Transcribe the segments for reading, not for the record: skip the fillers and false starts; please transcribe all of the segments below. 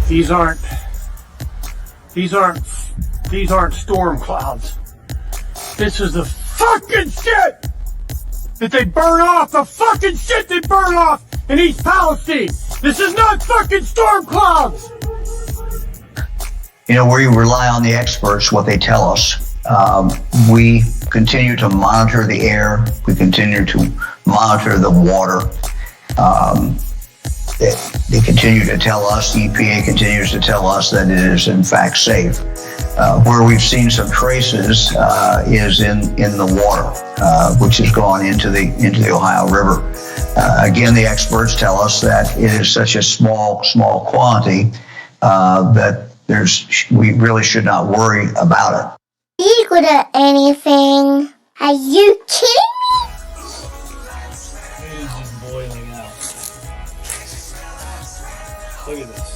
These aren't storm clouds. This is the fucking shit that they burn off, the fucking shit they burn off in East Palestine. This is not fucking storm clouds. You know, we rely on the experts, what they tell us. We continue to monitor the air. We continue to monitor the water. They continue to tell us, the EPA continues to tell us that it is in fact safe. Where we've seen some traces is in the water, which has gone into the Ohio River. Again, the experts tell us that it is such a small quantity that we really should not worry about it. Are you good at anything? Are you kidding me? It is just boiling out. Look at this.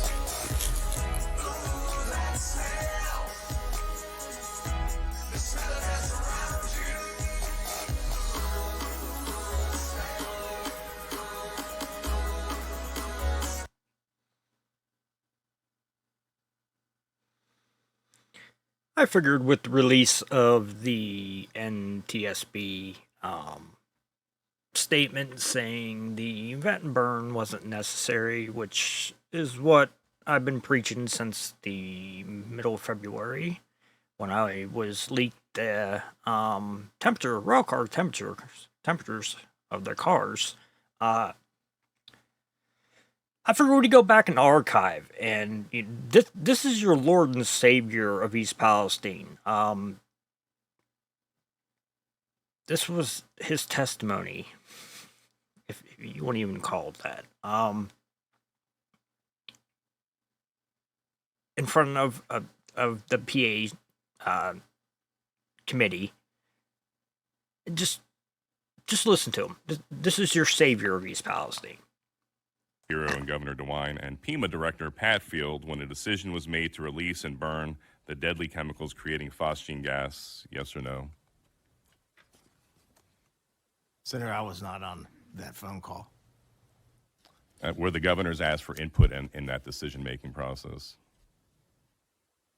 I figured with the release of the NTSB statement saying the vet and burn wasn't necessary, which is what I've been preaching since the middle of February when I was leaked the rail car temperatures of their cars. I figured we'd go back in the archive, and this is your Lord and Savior of East Palestine. This was his testimony, if you want to even call it that, in front of the PA committee. Just listen to him. This is your savior of East Palestine. Hero and Governor DeWine and PEMA Director Pat Field when a decision was made to release and burn the deadly chemicals creating phosgene gas, yes or no? Senator, I was not on that phone call. Were the governors asked for input in that decision-making process?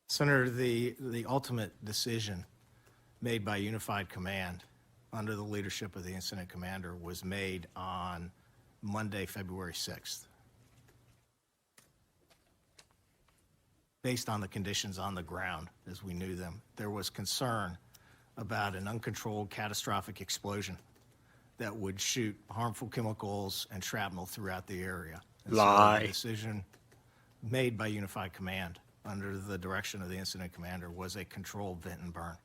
Senator, the ultimate decision made by Unified Command under the leadership of the incident commander was made on Monday, February 6th. Based on the conditions on the ground as we knew them, there was concern about an uncontrolled catastrophic explosion that would shoot harmful chemicals and shrapnel throughout the area. And Lie. So the decision made by Unified Command under the direction of the incident commander was a controlled vent and burn.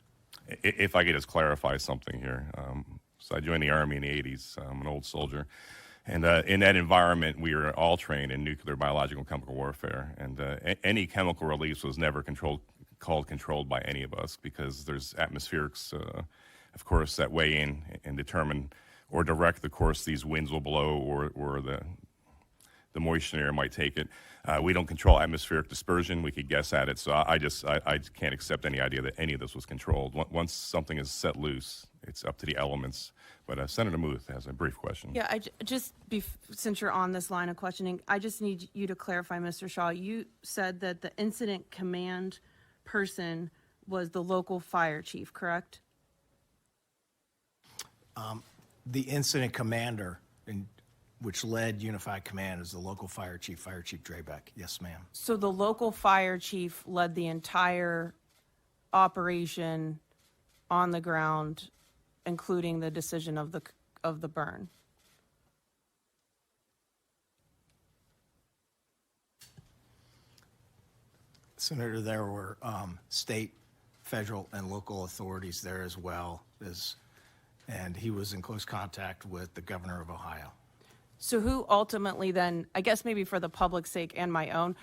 If I could just clarify something here. So I joined the Army in the 80s. I'm an old soldier. And in that environment, we were all trained in nuclear, biological, chemical warfare. And any chemical release was never controlled by any of us because there's atmospherics, of course, that weigh in and determine or direct the course these winds will blow or the moisture in the air might take it. We don't control atmospheric dispersion. We could guess at it. So I can't accept any idea that any of this was controlled. Once something is set loose, it's up to the elements. But Senator Muth has a brief question. Yeah, since you're on this line of questioning, I just need you to clarify, Mr. Shaw. You said that the incident command person was the local fire chief, correct? The incident commander, which led Unified Command, is the local Fire Chief Drabeck. Yes, ma'am. So the local fire chief led the entire operation on the ground, including the decision of the burn. Senator, there were state, federal, and local authorities there as well, and he was in close contact with the governor of Ohio. So who ultimately then, I guess maybe for the public's sake and my own,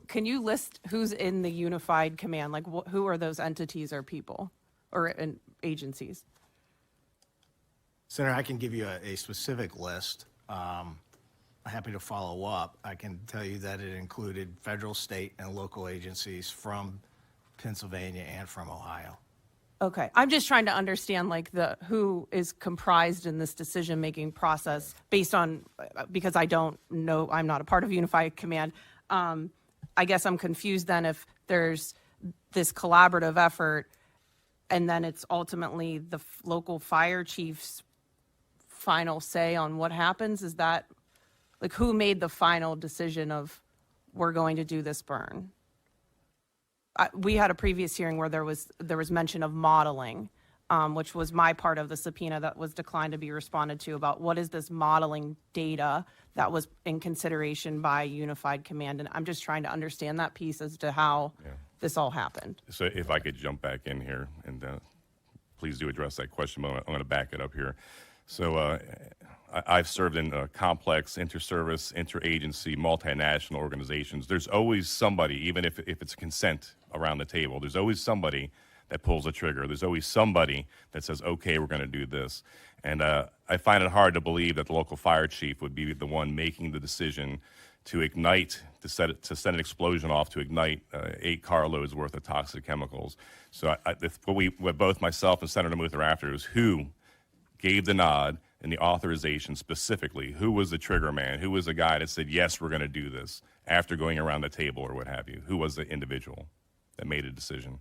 can you list who's in the Unified Command? Like who are those entities or people or agencies? Senator, I can give you a specific list. I'm happy to follow up. I can tell you that it included federal, state, and local agencies from Pennsylvania and from Ohio. Okay, I'm just trying to understand like who is comprised in this decision-making process based on, because I don't know, I'm not a part of Unified Command. I guess I'm confused then if there's this collaborative effort and then it's ultimately the local fire chief's final say on what happens. Is that, like, who made the final decision of we're going to do this burn? We had a previous hearing where there was mention of modeling, which was my part of the subpoena that was declined to be responded to, about what is this modeling data that was in consideration by Unified Command. And I'm just trying to understand that piece as to how this all happened. So if I could jump back in here, and please do address that question, but I'm going to back it up here. So I've served in complex inter-service, interagency, multinational organizations. There's always somebody, even if it's consent around the table, there's always somebody that pulls the trigger. There's always somebody that says, okay, we're going to do this. And I find it hard to believe that the local fire chief would be the one making the decision to ignite, to send an explosion off to ignite 8 carloads worth of toxic chemicals. So what both myself and Senator Muth are after is who gave the nod and the authorization specifically. Who was the trigger man? Who was the guy that said, yes, we're going to do this after going around the table or what have you? Who was the individual that made a decision?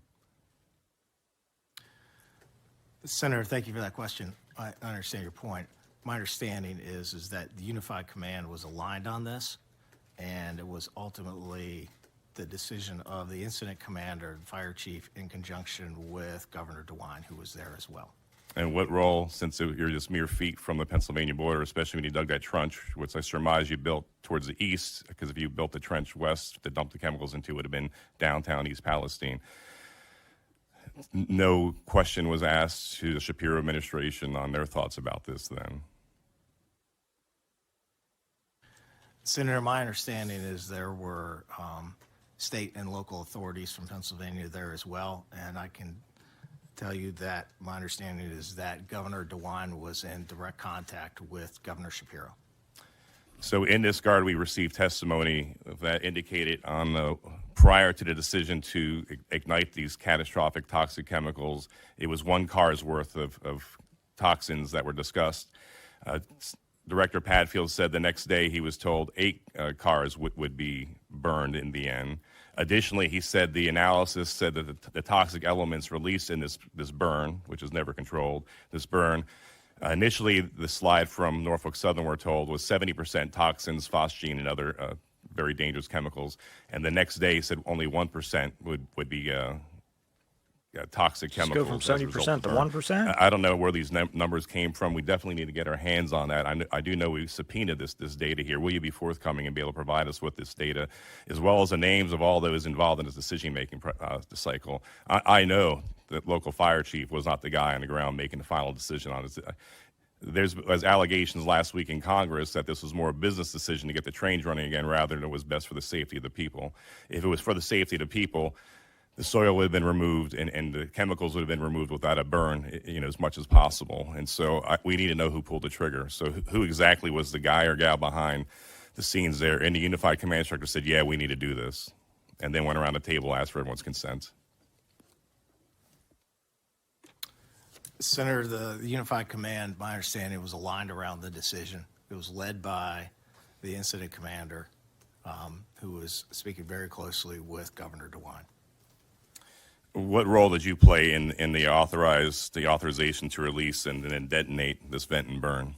Senator, thank you for that question. I understand your point. My understanding is that the Unified Command was aligned on this, and it was ultimately the decision of the incident commander and fire chief in conjunction with Governor DeWine, who was there as well. And what role, since you're just mere feet from the Pennsylvania border, especially when you dug that trench, which I surmise you built towards the east, because if you built the trench west to dump the chemicals into, it would have been downtown East Palestine. No question was asked to the Shapiro administration on their thoughts about this then. Senator, my understanding is there were state and local authorities from Pennsylvania there as well, and I can tell you that my understanding is that Governor DeWine was in direct contact with Governor Shapiro. So in this regard, we received testimony that indicated prior to the decision to ignite these catastrophic toxic chemicals, it was 1 car's worth of toxins that were discussed. Director Padfield said the next day he was told 8 cars would be burned in the end. Additionally, he said the analysis said that the toxic elements released in this burn, which is never controlled, this burn, initially the slide from Norfolk Southern, we're told, was 70% toxins, phosgene, and other very dangerous chemicals. And the next day he said only 1% would be toxic Just chemicals. go from 70% to 1%? I don't know where these numbers came from. We definitely need to get our hands on that. I do know we subpoenaed this data here. Will you be forthcoming and be able to provide us with this data, as well as the names of all those involved in this decision-making cycle? I know that local fire chief was not the guy on the ground making the final decision on it. There's allegations last week in Congress that this was more a business decision to get the trains running again rather than it was best for the safety of the people. If it was for the safety of the people, the soil would have been removed and the chemicals would have been removed without a burn, as much as possible. And so we need to know who pulled the trigger. So who exactly was the guy or gal behind the scenes there? And the Unified Command Structure said, yeah, we need to do this. And then went around the table, asked for everyone's consent. Senator, the Unified Command, my understanding, was aligned around the decision. It was led by the incident commander, who was speaking very closely with Governor DeWine. What role did you play in the authorization to release and then detonate this vent and burn?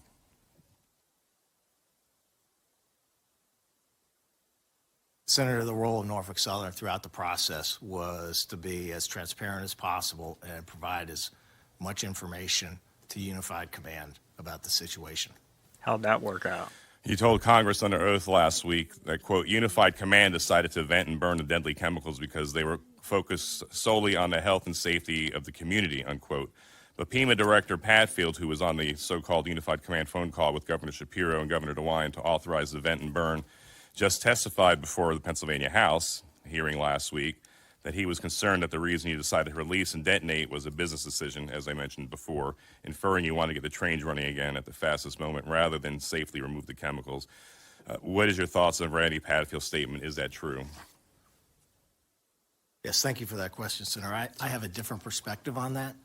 Senator, the role of Norfolk Southern throughout the process was to be as transparent as possible and provide as much information to Unified Command about the situation. How'd that work out? You told Congress under oath last week that, quote, Unified Command decided to vent and burn the deadly chemicals because they were focused solely on the health and safety of the community, unquote. But PEMA Director Padfield, who was on the so-called Unified Command phone call with Governor Shapiro and Governor DeWine to authorize the vent and burn, just testified before the Pennsylvania House hearing last week that he was concerned that the reason you decided to release and detonate was a business decision, as I mentioned before, inferring you wanted to get the trains running again at the fastest moment rather than safely remove the chemicals. What is your thoughts on Randy Padfield's statement? Is that true? Yes, thank you for that question, Senator. I have a different perspective on that,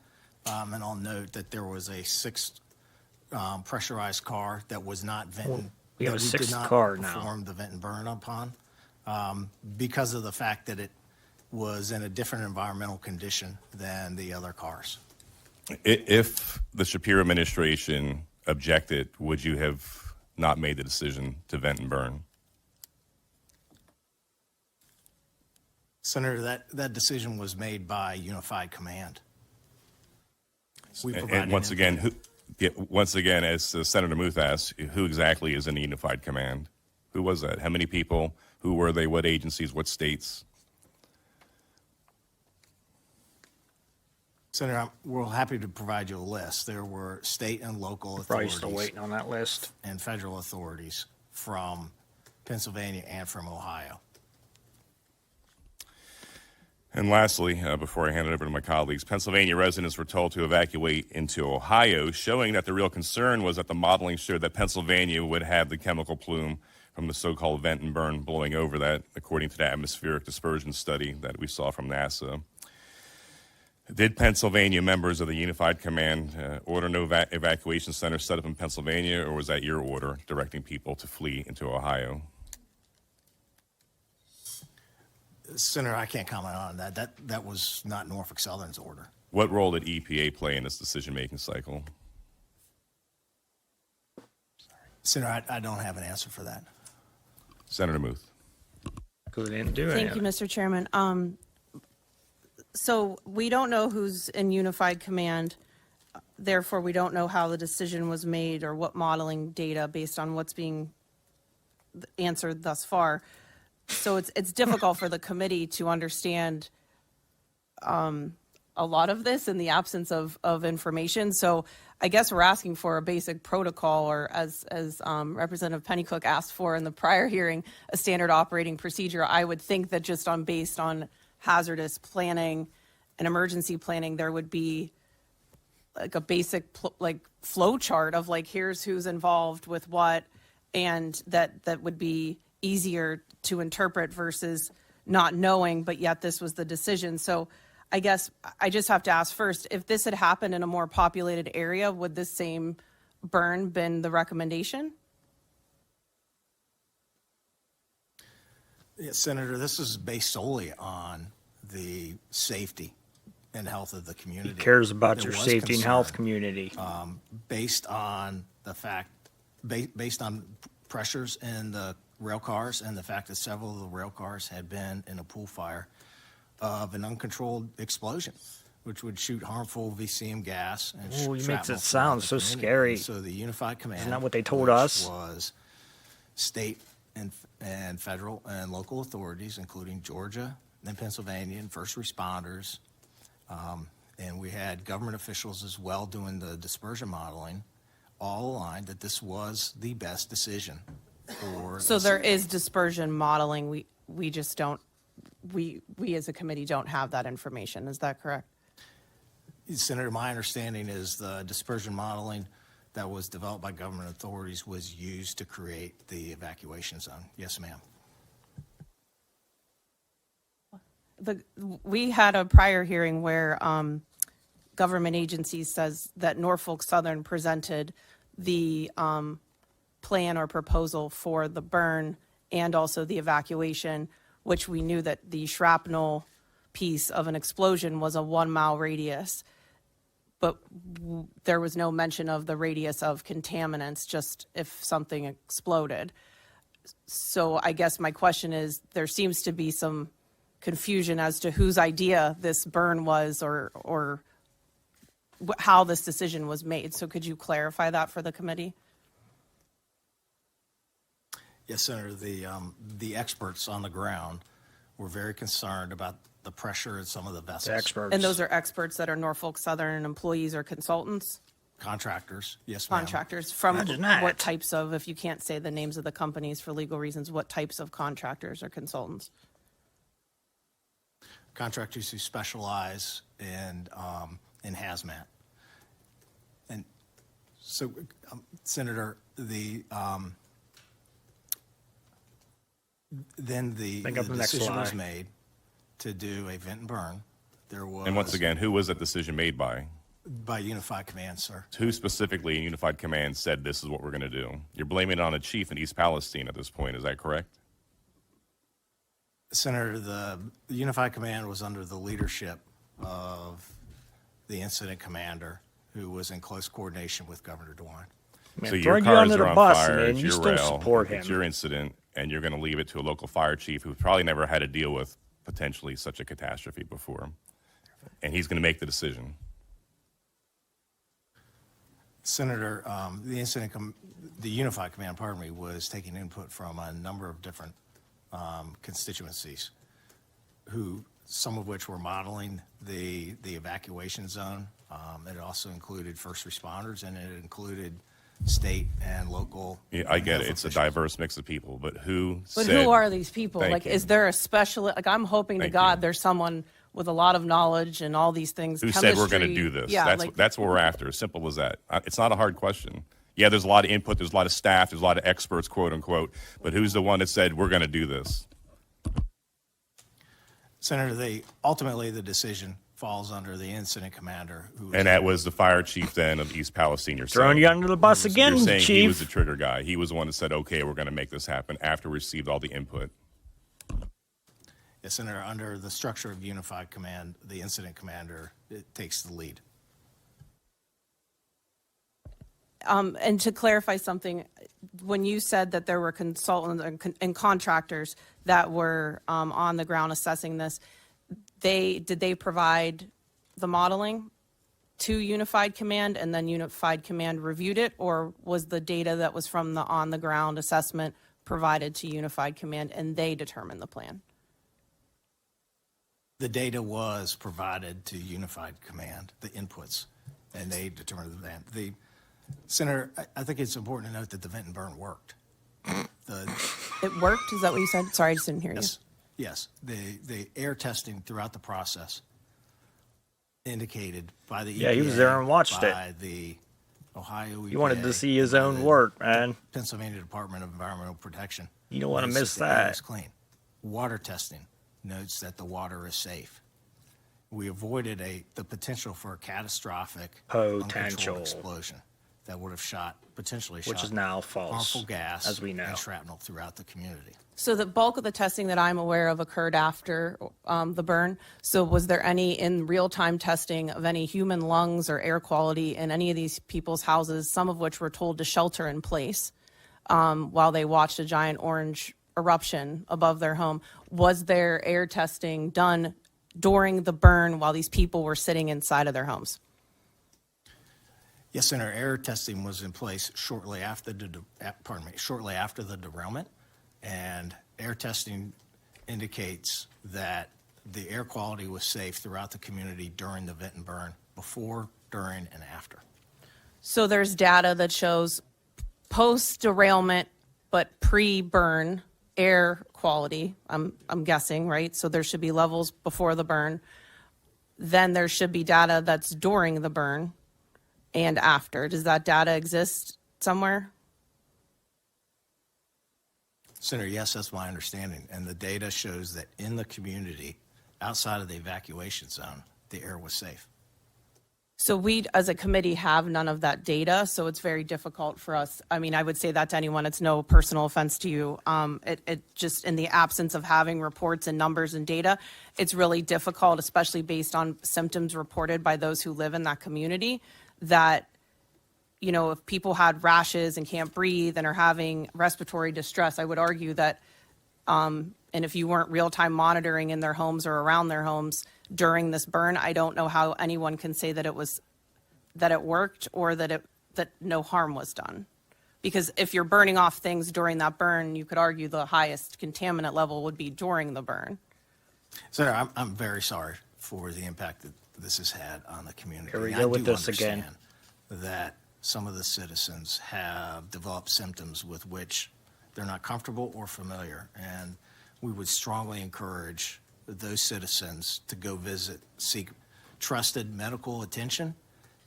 and I'll note that there was a 6th pressurized car that was not venting. We have a that 6th did not car now. perform the vent and burn upon. because of the fact that it was in a different environmental condition than the other cars. If the Shapiro administration objected, would you have not made the decision to vent and burn? Senator, that decision was made by Unified Command. We And provided once again, input. once again, as Senator Muth asked, who exactly is in the Unified Command? Who was that? How many people? Who were they? What agencies? What states? Senator, we're happy to provide you a list. There were state and local Probably authorities still waiting on that list. and federal authorities from Pennsylvania and from Ohio. And lastly, before I hand it over to my colleagues, Pennsylvania residents were told to evacuate into Ohio, showing that the real concern was that the modeling showed that Pennsylvania would have the chemical plume from the so-called vent and burn blowing over that, according to the atmospheric dispersion study that we saw from NASA. Did Pennsylvania members of the Unified Command order no evacuation center set up in Pennsylvania, or was that your order directing people to flee into Ohio? Senator, I can't comment on that. That was not Norfolk Southern's order. What role did EPA play in this decision-making cycle? Senator, I don't have an answer for that. Senator Muth. Because they didn't do Thank anything. you, Mr. Chairman. So we don't know who's in Unified Command. Therefore, we don't know how the decision was made or what modeling data based on what's being answered thus far. So it's difficult for the committee to understand a lot of this in the absence of information. So I guess we're asking for a basic protocol, or as Representative Pennycook asked for in the prior hearing, a standard operating procedure. I would think that just based on hazardous planning and emergency planning, there would be like a basic flow chart of here's who's involved with what, and that would be easier to interpret versus not knowing, but yet this was the decision. So I guess I just have to ask first, if this had happened in a more populated area, would this same burn been the recommendation? Yes, Senator, this is based solely on the safety and health of the community. He cares about There your was safety and health concern, community. based on the fact, based on pressures in the rail cars and the fact that several of the rail cars had been in a pool fire of an uncontrolled explosion, which would shoot harmful VCM gas and Ooh, he makes shrapnel it throughout sound the so community. scary. So the Unified Command, Isn't that what they told which us? was state and federal and local authorities, including Georgia and Pennsylvania and first responders, and we had government officials as well doing the dispersion modeling, all aligned that this was the best decision for. So there is dispersion modeling. We just don't, we as a committee don't have that information. Is that correct? Senator, my understanding is the dispersion modeling that was developed by government authorities was used to create the evacuation zone. Yes, ma'am. We had a prior hearing where government agencies says that Norfolk Southern presented the plan or proposal for the burn and also the evacuation, which we knew that the shrapnel piece of an explosion was a 1 mile radius, but there was no mention of the radius of contaminants, just if something exploded. So I guess my question is, there seems to be some confusion as to whose idea this burn was or how this decision was made. So could you clarify that for the committee? Yes, Senator, the experts on the ground were very concerned about the pressure in some of the vessels. The experts. And those are experts that are Norfolk Southern employees or consultants? Contractors, yes, ma'am. Contractors from Imagine that. what types of, if you can't say the names of the companies for legal reasons, what types of contractors or consultants? Contractors who specialize in hazmat. And so, Senator, then the Think of the next decision was slide. made to do a vent and burn. There was, And once again, who was that decision made by? by Unified Command, sir. Who specifically in Unified Command said this is what we're going to do? You're blaming it on a chief in East Palestine at this point, is that correct? Senator, the Unified Command was under the leadership of the incident commander, who was in close coordination with Governor DeWine. Man, So your throwing you cars under are the on bus, fire, man. it's You your still rail, support it's him. your incident, and you're going to leave it to a local fire chief who probably never had to deal with potentially such a catastrophe before. And he's going to make the decision. Senator, the Unified Command, pardon me, was taking input from a number of different constituencies, some of which were modeling the evacuation zone. It also included first responders, and it included state and local. Yeah, I get health it. It's a officials. diverse mix of people, but who But said, who are these people? Thank Like, you. is there a special, like, I'm hoping to Thank God you. there's someone with a lot of knowledge and all these things. who said we're going to chemistry. do this? Yeah, That's what we're after. Simple as that. It's not a hard question. Yeah, there's a lot of input, there's a lot of staff, there's a lot of experts, quote unquote, but who's the one that said we're going to do this? Senator, ultimately the decision falls under the incident commander, who And that was the fire chief then of East Palestine. You're Throwing saying. you under the bus again, You're saying he was the Chief. trigger guy. He was the one that said, okay, we're going to make this happen after we received all the input. Yes, Senator, under the structure of Unified Command, the incident commander takes the lead. And to clarify something, when you said that there were consultants and contractors that were on the ground assessing this, did they provide the modeling to Unified Command and then Unified Command reviewed it? Or was the data that was from the on-the-ground assessment provided to Unified Command and they determined the plan? The data was provided to Unified Command, the inputs, and they determined the plan. Senator, I think it's important to note that the vent and burn worked. It worked? Is that what you said? Sorry, I just didn't hear you. Yes. The air testing throughout the process indicated by the EPA, Yeah, he was there and watched it. by the Ohio EPA. He wanted to see his by own the work, man. Pennsylvania Department of Environmental Protection. You don't want to notes miss the air that. is clean. Water testing notes that the water is safe. We avoided the potential for a catastrophic uncontrolled Potential. explosion that would have potentially Which shot is now false, harmful gas as we know. and shrapnel throughout the community. So the bulk of the testing that I'm aware of occurred after the burn. So was there any in real-time testing of any human lungs or air quality in any of these people's houses, some of which were told to shelter in place while they watched a giant orange eruption above their home? Was there air testing done during the burn while these people were sitting inside of their homes? Yes, Senator. Air testing was in place shortly after the derailment, and air testing indicates that the air quality was safe throughout the community during the vent and burn, before, during, and after. So there's data that shows post-derailment but pre-burn air quality, I'm guessing, right? So there should be levels before the burn. Then there should be data that's during the burn and after. Does that data exist somewhere? Senator, yes, that's my understanding. And the data shows that in the community, outside of the evacuation zone, the air was safe. So we, as a committee, have none of that data, so it's very difficult for us. I mean, I would say that to anyone. It's no personal offense to you. It just, in the absence of having reports and numbers and data, it's really difficult, especially based on symptoms reported by those who live in that community, that, you know, if people had rashes and can't breathe and are having respiratory distress, I would argue that, and if you weren't real-time monitoring in their homes or around their homes during this burn, I don't know how anyone can say that it worked or that no harm was done. Because if you're burning off things during that burn, you could argue the highest contaminant level would be during the burn. Senator, I'm very sorry for the impact that this has had on the community. Here we I go with do this again. understand that some of the citizens have developed symptoms with which they're not comfortable or familiar, and we would strongly encourage those citizens to go seek trusted medical attention,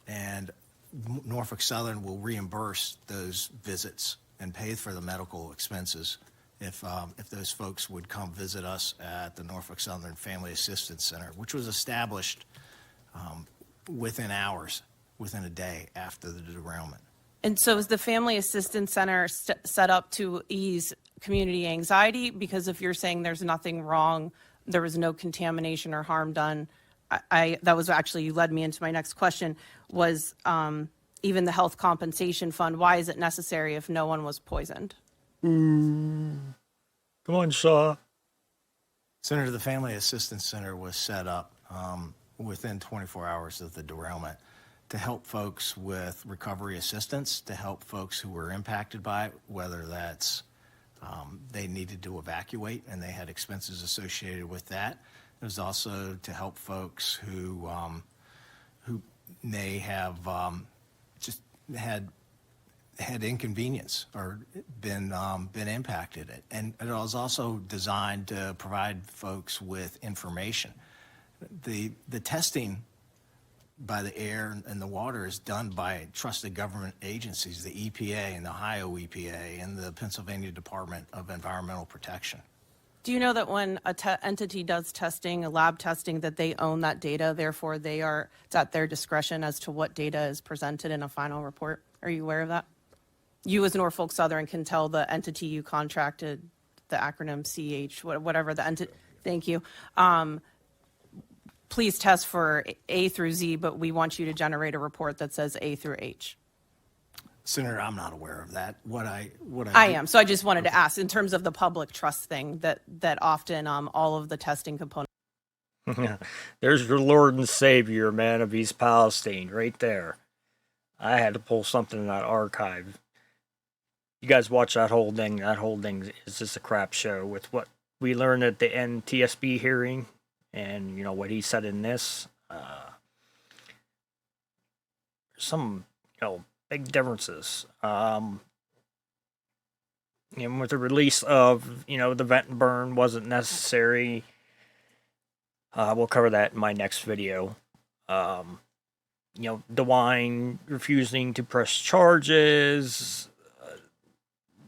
and Norfolk Southern will reimburse those visits and pay for the medical expenses if those folks would come visit us at the Norfolk Southern Family Assistance Center, which was established within hours, within a day after the derailment. And so is the Family Assistance Center set up to ease community anxiety? Because if you're saying there's nothing wrong, there was no contamination or harm done, that was actually, you led me into my next question, was even the health compensation fund, why is it necessary if no one was poisoned? Come on, Shaw. Senator, the Family Assistance Center was set up within 24 hours of the derailment to help folks with recovery assistance, to help folks who were impacted by it, whether that's they needed to evacuate and they had expenses associated with that. It was also to help folks who may have just had inconvenience or been impacted. And it was also designed to provide folks with information. The testing by the air and the water is done by trusted government agencies, the EPA and the Ohio EPA and the Pennsylvania Department of Environmental Protection. Do you know that when a entity does testing, a lab testing, that they own that data, therefore it's at their discretion as to what data is presented in a final report? Are you aware of that? You as Norfolk Southern can tell the entity you contracted, the acronym CH, whatever the entity, thank you. Please test for A through Z, but we want you to generate a report that says A through H. Senator, I'm not aware of that. I am. So I just wanted to ask, in terms of the public trust thing, that often all of the testing components. There's your Lord and Savior, man, of East Palestine, right there. I had to pull something in that archive. You guys watch that whole thing. That whole thing is just a crap show with what we learned at the NTSB hearing and, you know, what he said in this. Some, you know, big differences. And with the release of, you know, the vent and burn wasn't necessary. We'll cover that in my next video. You know, DeWine refusing to press charges.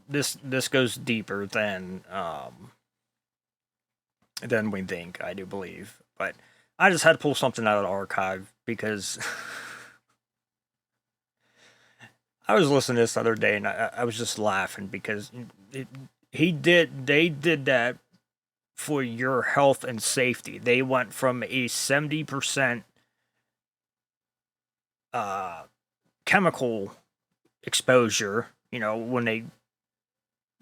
This goes deeper than we think, I do believe. But I just had to pull something out of the archive because I was listening to this the other day and I was just laughing because they did that for your health and safety. They went from a 70% chemical exposure, you know, when they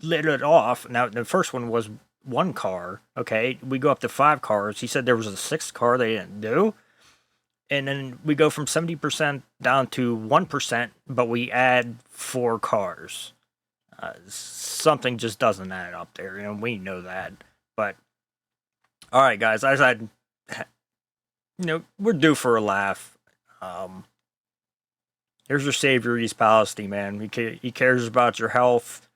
lit it off. Now, the first one was one car, okay? We go up to 5 cars. He said there was a 6th car they didn't do. And then we go from 70% down to 1%, but we add 4 cars. Something just doesn't add up there, and we know that. But, all right, guys, I said, you know, we're due for a laugh. Here's your savior, East Palestine, man. He cares about your health.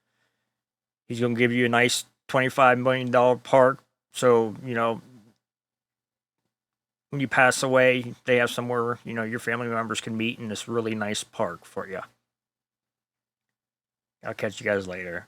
He's going to give you a nice $25 million park. So, you know, when you pass away, they have somewhere, you know, your family members can meet in this really nice park for you. I'll catch you guys later.